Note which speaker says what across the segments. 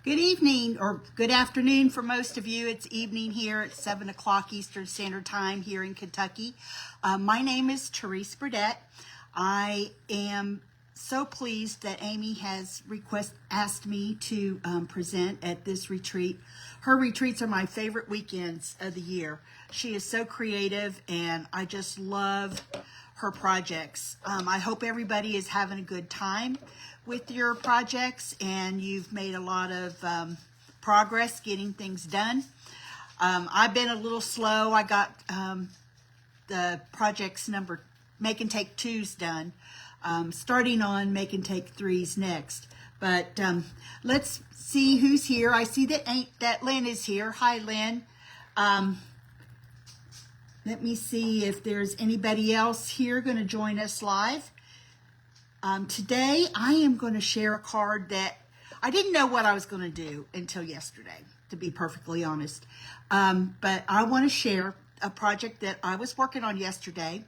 Speaker 1: Good evening or good afternoon for most of you. It's evening here at 7 o'clock Eastern Standard Time here in Kentucky. My name is Therese Burdett. I am so pleased that Amy has asked me to present at this retreat. Her retreats are my favorite weekends of the year. She is so creative and I just love her projects. I hope everybody is having a good time with your projects and you've made a lot of progress getting things done. I've been a little slow. I got the projects number Make and Take 2s done. Starting on Make and Take 3s next. But let's see who's here. I see that Lynn is here. Hi, Lynn. Let me see if there's anybody else here going to join us live. Today, I am going to share a card that I didn't know what I was going to do until yesterday, to be perfectly honest. But I want to share a project that I was working on yesterday,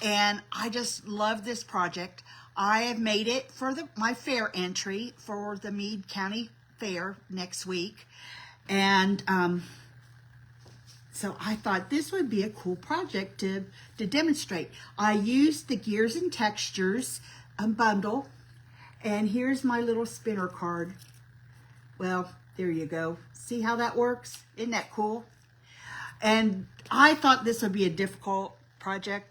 Speaker 1: and I just love this project. I have made it for my fair entry for the Meade County Fair next week, and so I thought this would be a cool project to demonstrate. I used the Gears and Textures bundle, and here's my little spinner card. Well, there you go. See how that works? Isn't that cool? And I thought this would be a difficult project,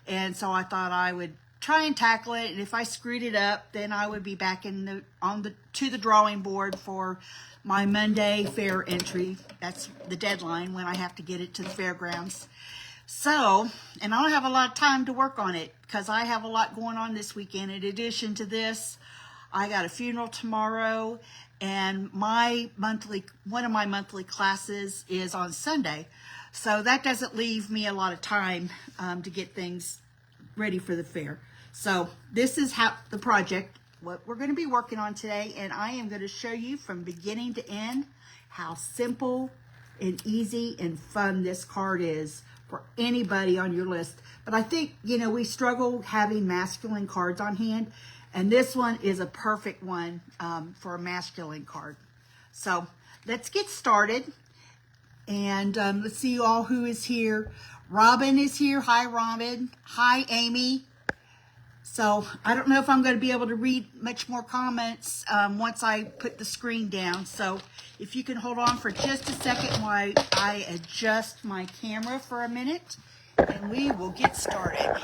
Speaker 1: and so I thought I would try and tackle it, and if I screwed it up, then I would be back to the drawing board for my Monday fair entry. That's the deadline when I have to get it to the fairgrounds. So, and I don't have a lot of time to work on it because I have a lot going on this weekend. In addition to this, I got a funeral tomorrow, and one of my monthly classes is on Sunday. So that doesn't leave me a lot of time to get things ready for the fair. So this is the project, what we're going to be working on today, and I am going to show you from beginning to end how simple and easy and fun this card is for anybody on your list. But I think, we struggle having masculine cards on hand, and this one is a perfect one for a masculine card. So let's get started, and let's see all who is here. Robin is here. Hi, Robin. Hi, Amy. So I don't know if I'm going to be able to read much more comments once I put the screen down. So if you can hold on for just a second while I adjust my camera for a minute, and we will get started.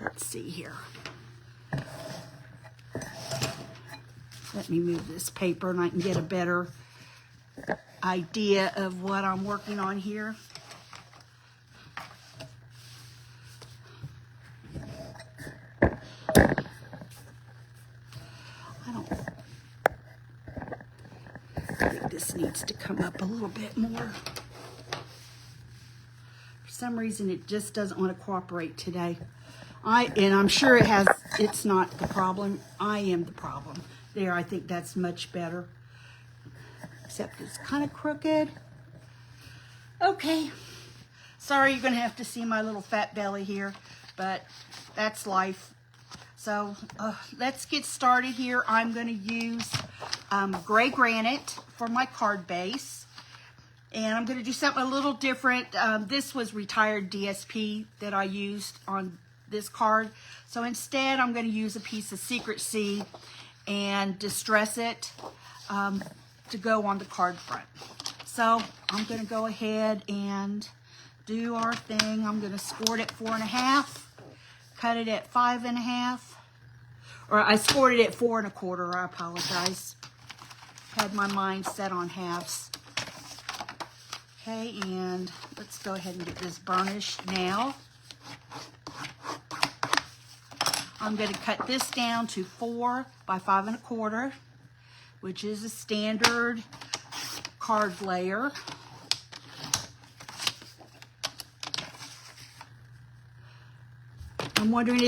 Speaker 1: Let's see here. Let me move this paper and I can get a better idea of what I'm working on here. I think this needs to come up a little bit more. For some reason, it just doesn't want to cooperate today. And I'm sure it's not the problem. I am the problem. There, I think that's much better. Except it's kind of crooked. Okay. Sorry, you're going to have to see my little fat belly here, but that's life. So let's get started here. I'm going to use gray granite for my card base. And I'm going to do something a little different. This was retired DSP that I used on this card. So instead, I'm going to use a piece of Secret Sea and distress it to go on the card front. So I'm going to go ahead and do our thing. I'm going to score it at 4.5, cut it at 5.5. Or I scored it at 4 1/4. I apologize. Had my mind set on halves. Okay, and let's go ahead and get this burnished now. I'm going to cut this down to 4 by 5 1/4, which is a standard card layer. I'm wondering,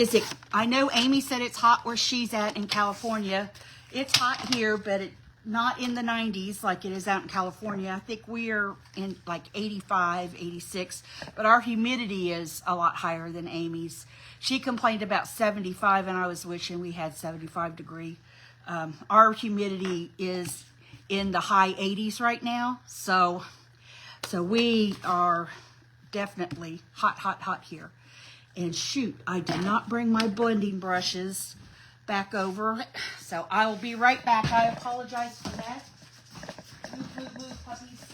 Speaker 1: I know Amy said it's hot where she's at in California. It's hot here, but not in the 90s like it is out in California. I think we are in like 85, 86, but our humidity is a lot higher than Amy's. She complained about 75, and I was wishing we had 75 degree Our humidity is in the high 80s right now, so we are definitely hot here. And shoot, I did not bring my blending brushes back over, so I will be right back. I apologize for that. Move, puppies.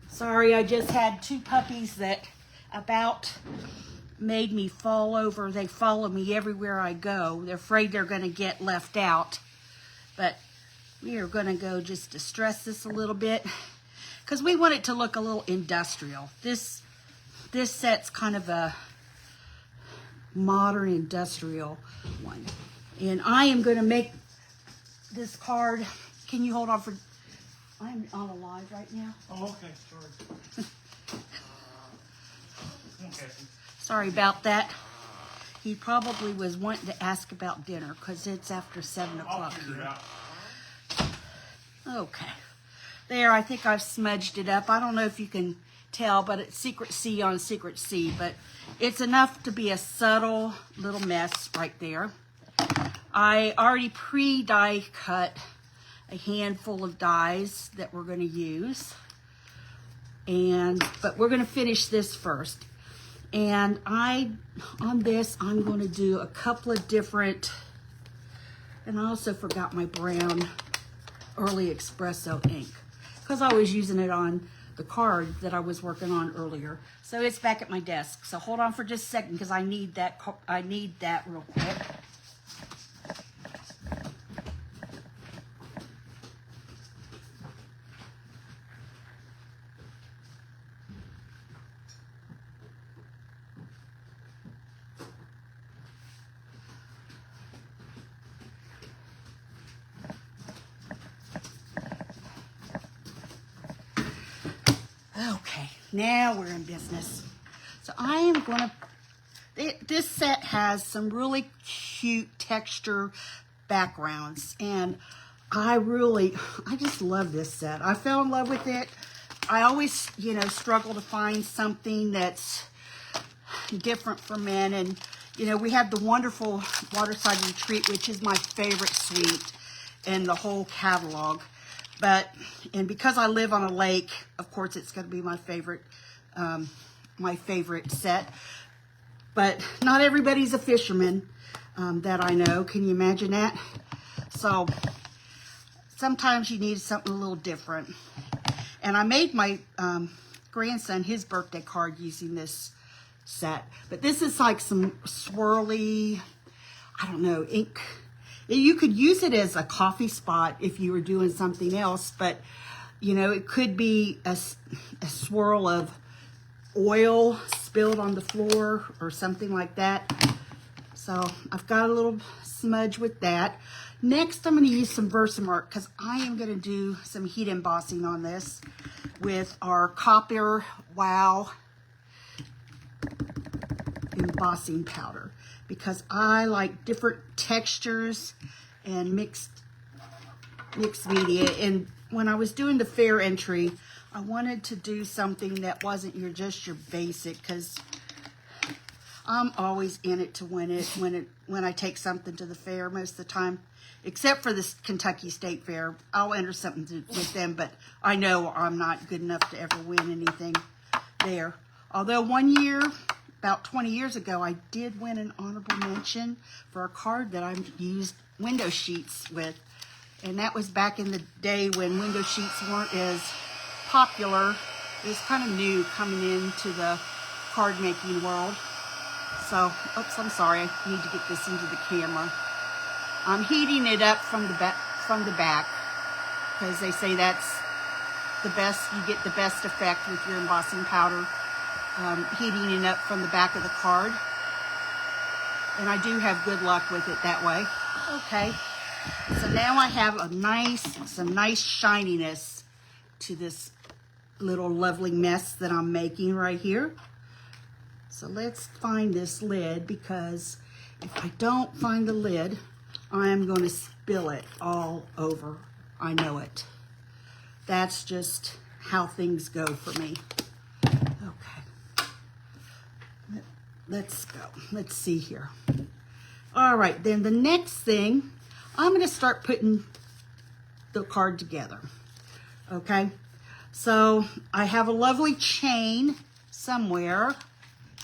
Speaker 1: Sorry, I just had two puppies that about made me fall over. They follow me everywhere I go. They're afraid they're going to get left out. But we are going to go just distress this a little bit because we want it to look a little industrial. This set's kind of a modern industrial one. And I am going to make this card. Can you hold on for... I'm on a live right now.
Speaker 2: Oh, okay, sorry. Okay.
Speaker 1: Sorry about that. He probably was wanting to ask about dinner because it's after 7 o'clock.
Speaker 2: I'll figure it out.
Speaker 1: Okay. There, I think I've smudged it up. I don't know if you can tell, but it's Secret C on Secret C, but it's enough to be a subtle little mess right there. I already pre-die cut a handful of dies that we're going to use, but we're going to finish this first. And on this, I'm going to do a couple of different, and I also forgot my brown early espresso ink because I was using it on the card that I was working on earlier. So it's back at my desk. So hold on for just a second because I need that real quick. Okay, now we're in business. So I am going to, this set has some really cute texture backgrounds, and I just love this set. I fell in love with it. I always, struggle to find something that's different for men, and, we have the wonderful Waterside Retreat, which is my favorite suite in the whole catalog. And because I live on a lake, of course, it's going to be my favorite set. But not everybody's a fisherman that I know. Can you imagine that? So sometimes you need something a little different. And I made my grandson his birthday card using this set. But this is like some swirly, I don't know, ink. You could use it as a coffee spot if you were doing something else, but, it could be a swirl of oil spilled on the floor or something like that. So I've got a little smudge with that. Next, I'm going to use some Versamark because I am going to do some heat embossing on this with our Copper Wow embossing powder, because I like different textures and mixed media. And when I was doing the fair entry, I wanted to do something that wasn't just your basic, because I'm always in it to win it when I take something to the fair most of the time, except for this Kentucky State Fair. I'll enter something with them, but I know I'm not good enough to ever win anything there. Although one year, about 20 years ago, I did win an honorable mention for a card that I used window sheets with. And that was back in the day when window sheets weren't as popular. It was kind of new coming into the card making world. So, oops, I'm sorry. I need to get this into the camera. I'm heating it up from the back because they say that's the best. You get the best effect with your embossing powder. Heating it up from the back of the card, and I do have good luck with it that way. Okay, so now I have some nice shininess to this little lovely mess that I'm making right here. So let's find this lid, because if I don't find the lid, I am going to spill it all over. I know it. That's just how things go for me. Okay. Let's go. Let's see here. All right, then the next thing, I'm going to start putting the card together. Okay, so I have a lovely chain somewhere.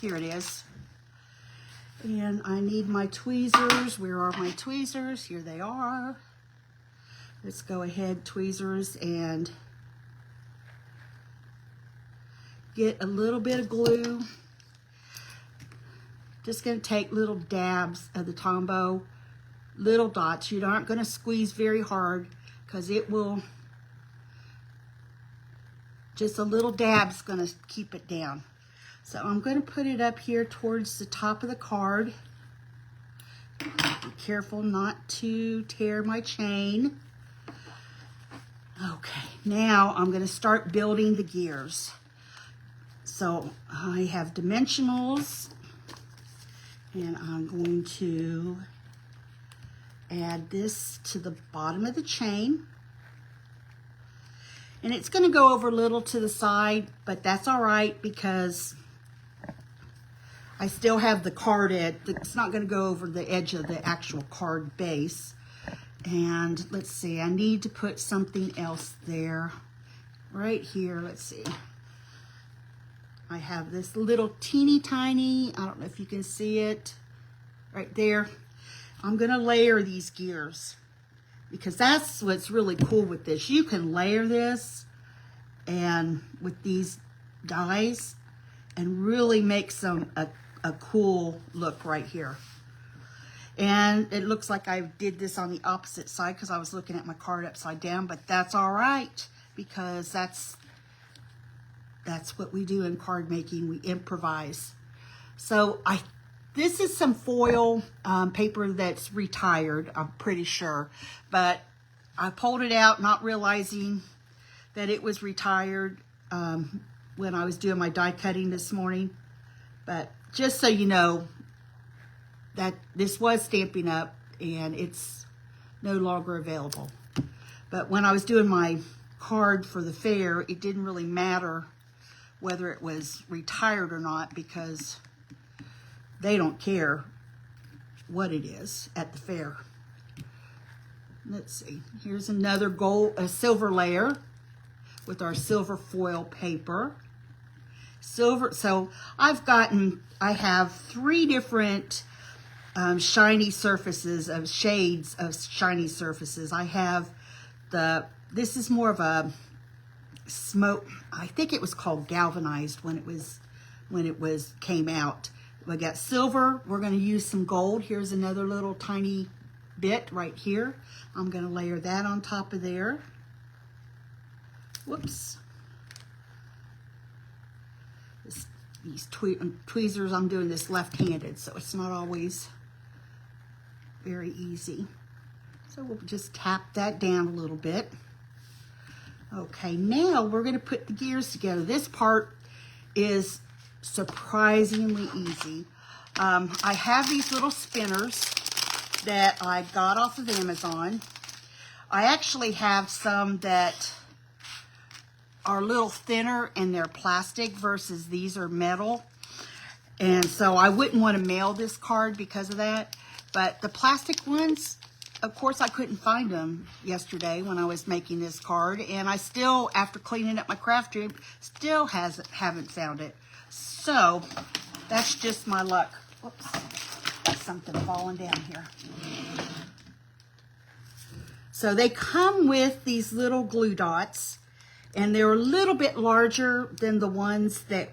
Speaker 1: Here it is. And I need my tweezers. Where are my tweezers? Here they are. Let's go ahead, tweezers, and get a little bit of glue. Just going to take little dabs of the Tombow, little dots. You aren't going to squeeze very hard because it will, just a little dab's going to keep it down. So I'm going to put it up here towards the top of the card. Be careful not to tear my chain. Okay, now I'm going to start building the gears. So I have dimensionals, and I'm going to add this to the bottom of the chain. And it's going to go over a little to the side, but that's all right because I still have the card edge. It's not going to go over the edge of the actual card base. And let's see, I need to put something else there. Right here, let's see. I have this little teeny tiny, I don't know if you can see it, right there. I'm going to layer these gears because that's what's really cool with this. You can layer this and with these dies and really make a cool look right here. And it looks like I did this on the opposite side because I was looking at my card upside down, but that's all right because that's what we do in card making. We improvise. So this is some foil paper that's retired, I'm pretty sure, but I pulled it out not realizing that it was retired when I was doing my die cutting this morning. But just so you know, that this was Stampin' Up and it's no longer available. But when I was doing my card for the fair, it didn't really matter whether it was retired or not because they don't care what it is at the fair. Let's see, here's another a silver layer with our silver foil paper. Silver, so I have 3 different shiny surfaces of shades of shiny surfaces. I have this is more of a smoke, I think it was called galvanized when it came out. We got silver, we're going to use some gold. Here's another little tiny bit right here. I'm going to layer that on top of there. Whoops. These tweezers, I'm doing this left-handed, so it's not always very easy. So we'll just tap that down a little bit. Okay, now we're going to put the gears together. This part is surprisingly easy. I have these little spinners that I got off of Amazon. I actually have some that are a little thinner and they're plastic versus these are metal. And so I wouldn't want to mail this card because of that. But the plastic ones, of course, I couldn't find them yesterday when I was making this card. And I still, after cleaning up my craft room, still haven't found it. So that's just my luck. Whoops, got something falling down here. So they come with these little glue dots. And they're a little bit larger than the ones that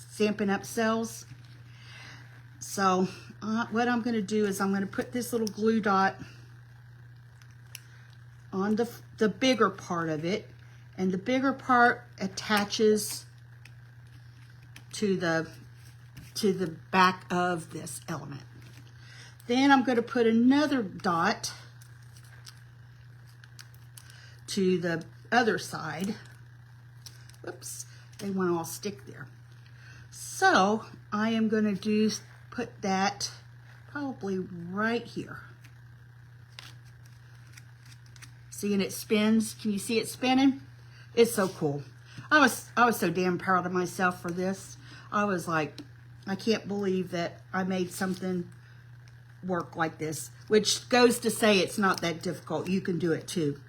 Speaker 1: Stampin' Up sells. So what I'm going to do is I'm going to put this little glue dot on the bigger part of it. And the bigger part attaches to the back of this element. Then I'm going to put another dot to the other side. Oops, they want to all stick there. So I am going to put that probably right here. See, and it spins. Can you see it spinning? It's so cool. I was so damn proud of myself for this. I was like, I can't believe that I made something work like this, which goes to say it's not that difficult. You can do it too.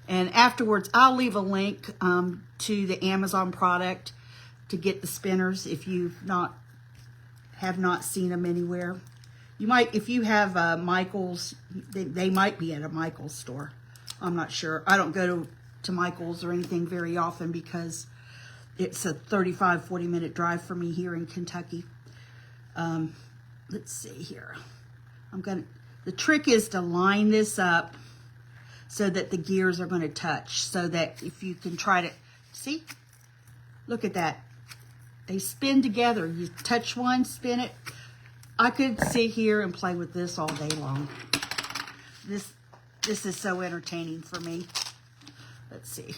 Speaker 1: And afterwards, I'll leave a link to the Amazon product to get the spinners if you have not seen them anywhere. You might, if you have Michael's, they might be at a Michael's store. I'm not sure. I don't go to Michael's or anything very often because it's a 40 minute drive for me here in Kentucky. Let's see here. The trick is to line this up so that the gears are going to touch, so that if you can try to, see, look at that. They spin together. You touch one, spin it. I could sit here and play with this all day long. This is so entertaining for me. Let's see.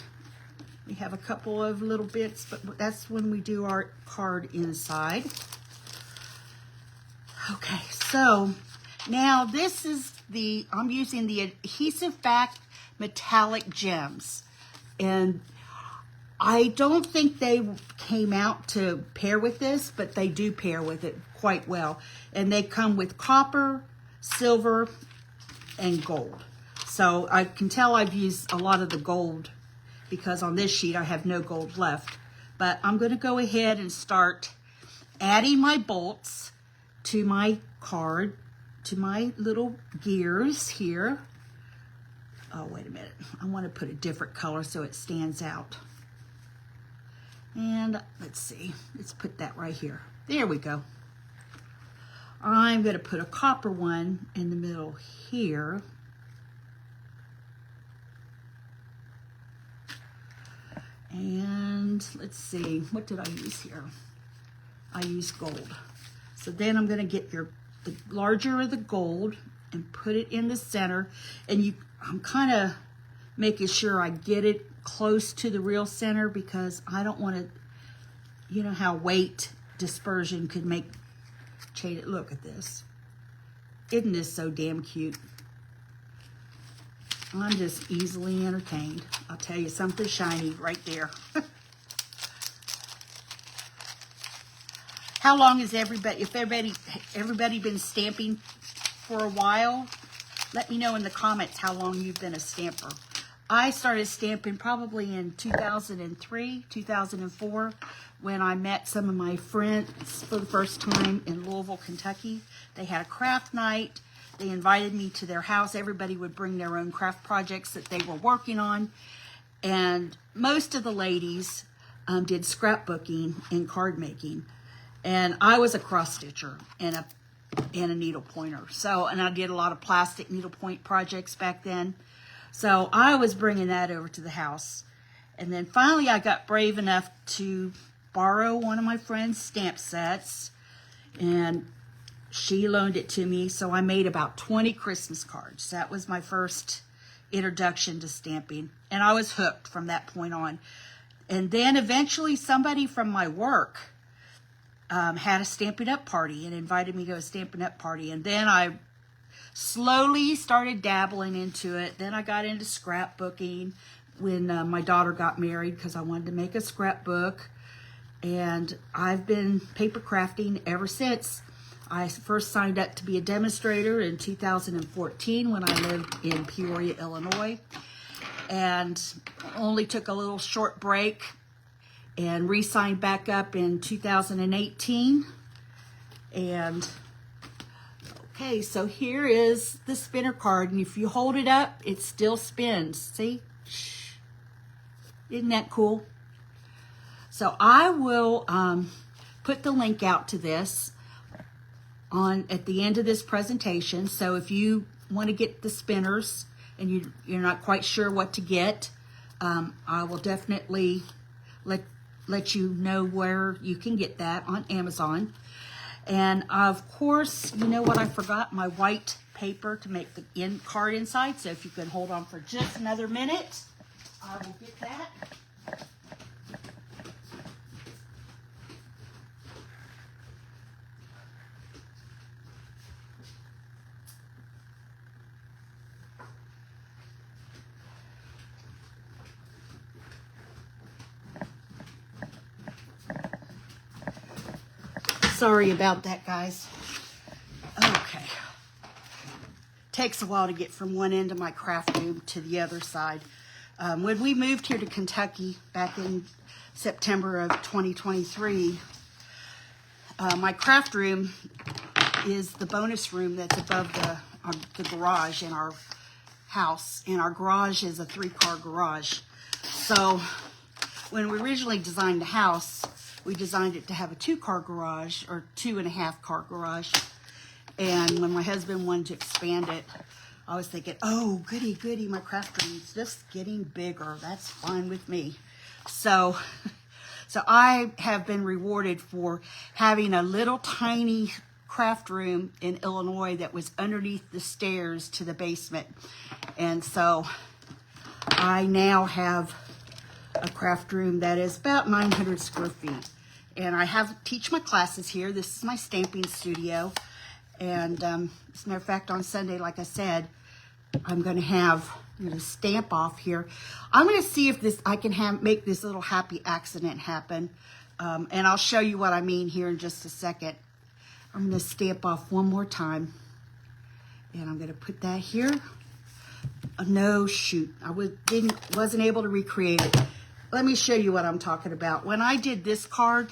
Speaker 1: We have a couple of little bits, but that's when we do our card inside. Okay, so now this is I'm using the adhesive back metallic gems. And I don't think they came out to pair with this, but they do pair with it quite well. And they come with copper, silver, and gold. So I can tell I've used a lot of the gold because on this sheet I have no gold left. But I'm going to go ahead and start adding my bolts to my card, to my little gears here. Oh, wait a minute. I want to put a different color so it stands out. And let's see. Let's put that right here. There we go. I'm going to put a copper one in the middle here. And let's see. What did I use here? I used gold. So then I'm going to get the larger of the gold and put it in the center. And I'm kind of making sure I get it close to the real center because I don't want to, you know how weight dispersion could change it. Look at this. Isn't this so damn cute? I'm just easily entertained. I'll tell you, something shiny right there. How long has everybody been stamping for a while? Let me know in the comments how long you've been a stamper. I started stamping probably in 2003, 2004, when I met some of my friends for the first time in Louisville, Kentucky. They had a craft night. They invited me to their house. Everybody would bring their own craft projects that they were working on. And most of the ladies did scrapbooking and card making. And I was a cross stitcher and a needle pointer. And I did a lot of plastic needlepoint projects back then. So I was bringing that over to the house. And then finally I got brave enough to borrow one of my friend's stamp sets. And she loaned it to me. So I made about 20 Christmas cards. That was my first introduction to stamping. And I was hooked from that point on. And then eventually somebody from my work had a Stampin' Up! Party and invited me to a Stampin' Up! Party. And then I slowly started dabbling into it. Then I got into scrapbooking when my daughter got married because I wanted to make a scrapbook. And I've been paper crafting ever since. I first signed up to be a demonstrator in 2014 when I lived in Peoria, Illinois. And only took a little short break and re-signed back up in 2018. And okay, so here is the spinner card, and if you hold it up, it still spins. See? Isn't that cool? So I will put the link out to this at the end of this presentation. So if you want to get the spinners and you're not quite sure what to get, I will definitely let you know where you can get that on Amazon. And of course, you know what I forgot? My white paper to make the card inside. So if you can hold on for just another minute, I will get that. Sorry about that, guys. Okay. Takes a while to get from one end of my craft room to the other side. When we moved here to Kentucky back in September of 2023, my craft room is the bonus room that's above the garage in our house. And our garage is a 3-car garage. So when we originally designed the house, we designed it to have a 2-car garage or 2.5-car garage. And when my husband wanted to expand it, I was thinking, oh, goody, goody, my craft room is just getting bigger. That's fine with me. So I have been rewarded for having a little tiny craft room in Illinois that was underneath the stairs to the basement. And so I now have a craft room that is about 900 square feet. And I teach my classes here. This is my stamping studio. And as a matter of fact, on Sunday, like I said, I'm going to stamp off here. I'm going to see if I can make this little happy accident happen. And I'll show you what I mean here in just a second. I'm going to stamp off one more time. And I'm going to put that here. No, shoot. I wasn't able to recreate it. Let me show you what I'm talking about. When I did this card,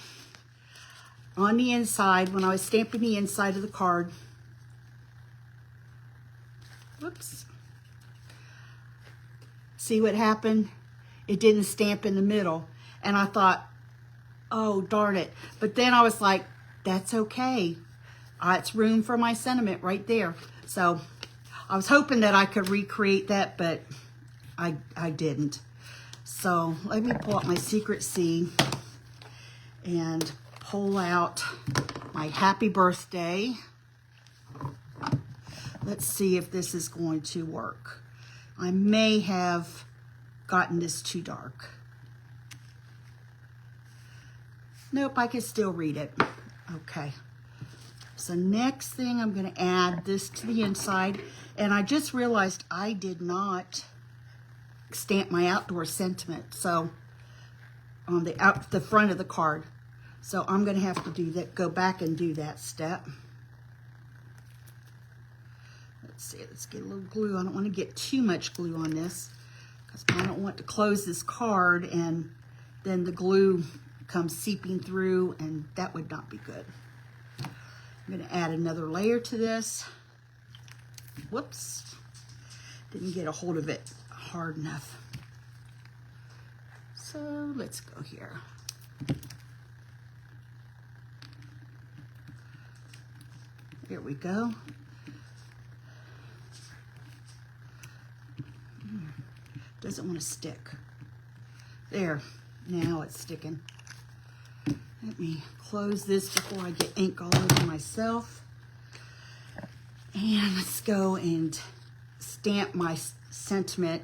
Speaker 1: on the inside, when I was stamping the inside of the card, whoops, see what happened? It didn't stamp in the middle. And I thought, oh, darn it. But then I was like, that's okay. It's room for my sentiment right there. So I was hoping that I could recreate that, but I didn't. So let me pull out my Secret C and pull out my happy birthday. Let's see if this is going to work. I may have gotten this too dark. Nope, I can still read it. Okay. So next thing, I'm going to add this to the inside. And I just realized I did not stamp my outdoor sentiment. So on the front of the card. So I'm going to have to do that, go back and do that step. Let's see, let's get a little glue. I don't want to get too much glue on this because I don't want to close this card and then the glue comes seeping through, and that would not be good. I'm going to add another layer to this. Whoops, didn't get a hold of it hard enough. So let's go here. Here we go. Doesn't want to stick. There, now it's sticking. Let me close this before I get ink all over myself. And let's go and stamp my sentiment.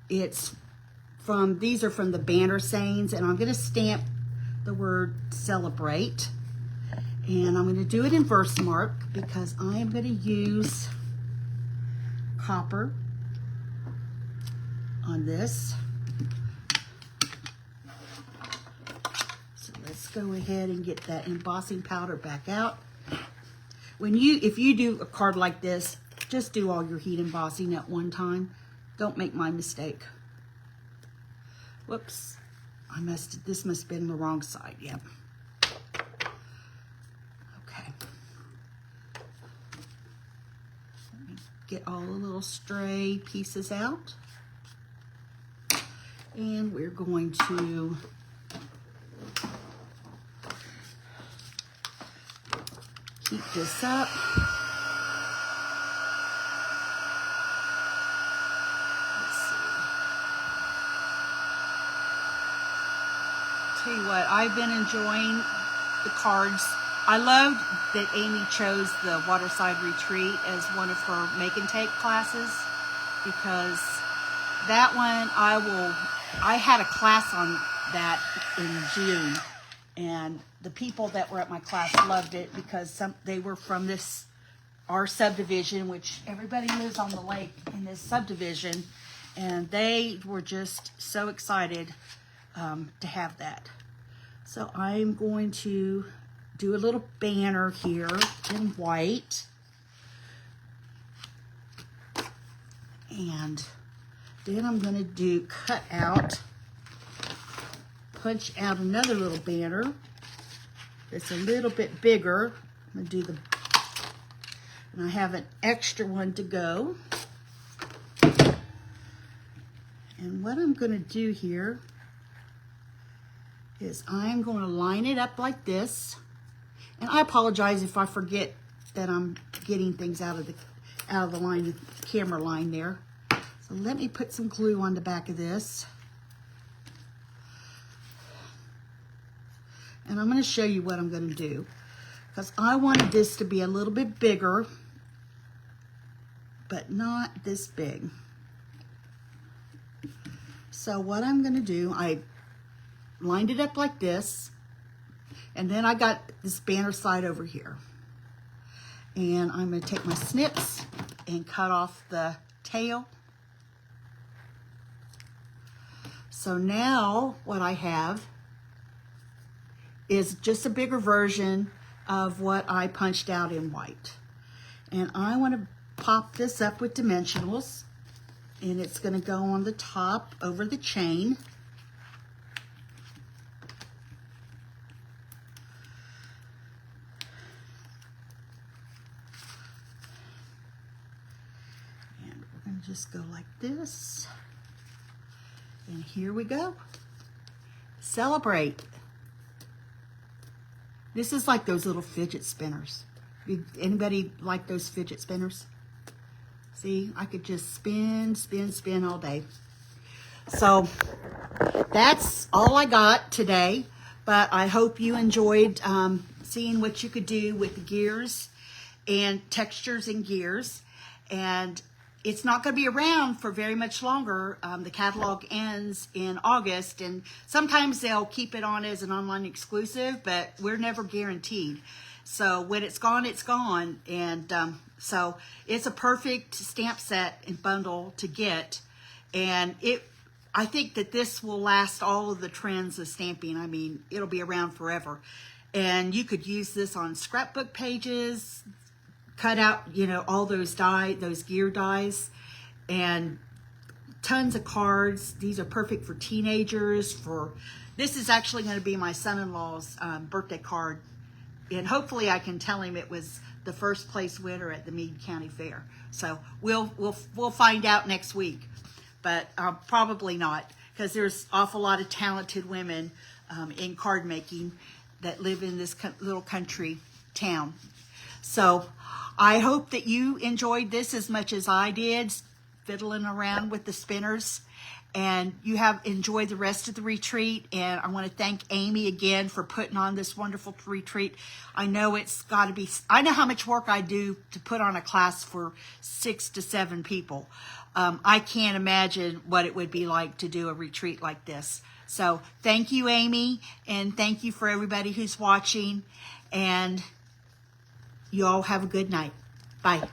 Speaker 1: These are from the banner sayings, and I'm going to stamp the word celebrate. And I'm going to do it in verse mark because I am going to use copper on this. So let's go ahead and get that embossing powder back out. If you do a card like this, just do all your heat embossing at one time. Don't make my mistake. Whoops. This must have been the wrong side. Yep. Get all the little stray pieces out. And we're going to heat this up. Let's see. Tell you what, I've been enjoying the cards. I loved that Amy chose the Waterside Retreat as one of her make and take classes, because that one I had a class on that in June, and the people that were at my class loved it because they were from our subdivision, which everybody lives on the lake in this subdivision, and they were just so excited to have that. So I'm going to do a little banner here in white. And then I'm going to punch out another little banner that's a little bit bigger. I'm going to do and I have an extra one to go. And what I'm going to do here is I'm going to line it up like this. And I apologize if I forget that I'm getting things out of the line, the camera line there. So let me put some glue on the back of this. And I'm going to show you what I'm going to do, because I wanted this to be a little bit bigger, but not this big. So what I'm going to do, I lined it up like this, and then I got this banner side over here. And I'm going to take my snips and cut off the tail. So now what I have is just a bigger version of what I punched out in white. And I want to pop this up with dimensionals, and it's going to go on the top over the chain. And we're going to just go like this. And here we go. Celebrate. This is like those little fidget spinners. Anybody like those fidget spinners? See, I could just spin, spin, spin all day. So that's all I got today, but I hope you enjoyed seeing what you could do with the gears and textures and gears. And it's not going to be around for very much longer. The catalog ends in August, and sometimes they'll keep it on as an online exclusive, but we're never guaranteed. So when it's gone, it's gone. And so it's a perfect stamp set and bundle to get. And I think that this will last all of the trends of stamping. I mean, it'll be around forever. And you could use this on scrapbook pages, cut out, all those gear dies, and tons of cards. These are perfect for teenagers. This is actually going to be my son-in-law's birthday card, and hopefully I can tell him it was the first place winner at the Meade County Fair. So we'll find out next week, but probably not, because there's awful lot of talented women in card making that live in this little country town. So I hope that you enjoyed this as much as I did, fiddling around with the spinners, and you have enjoyed the rest of the retreat. And I want to thank Amy again for putting on this wonderful retreat. I know I know how much work I do to put on a class for 6 to 7 people. I can't imagine what it would be like to do a retreat like this. So thank you, Amy, and thank you for everybody who's watching, and you all have a good night. Bye.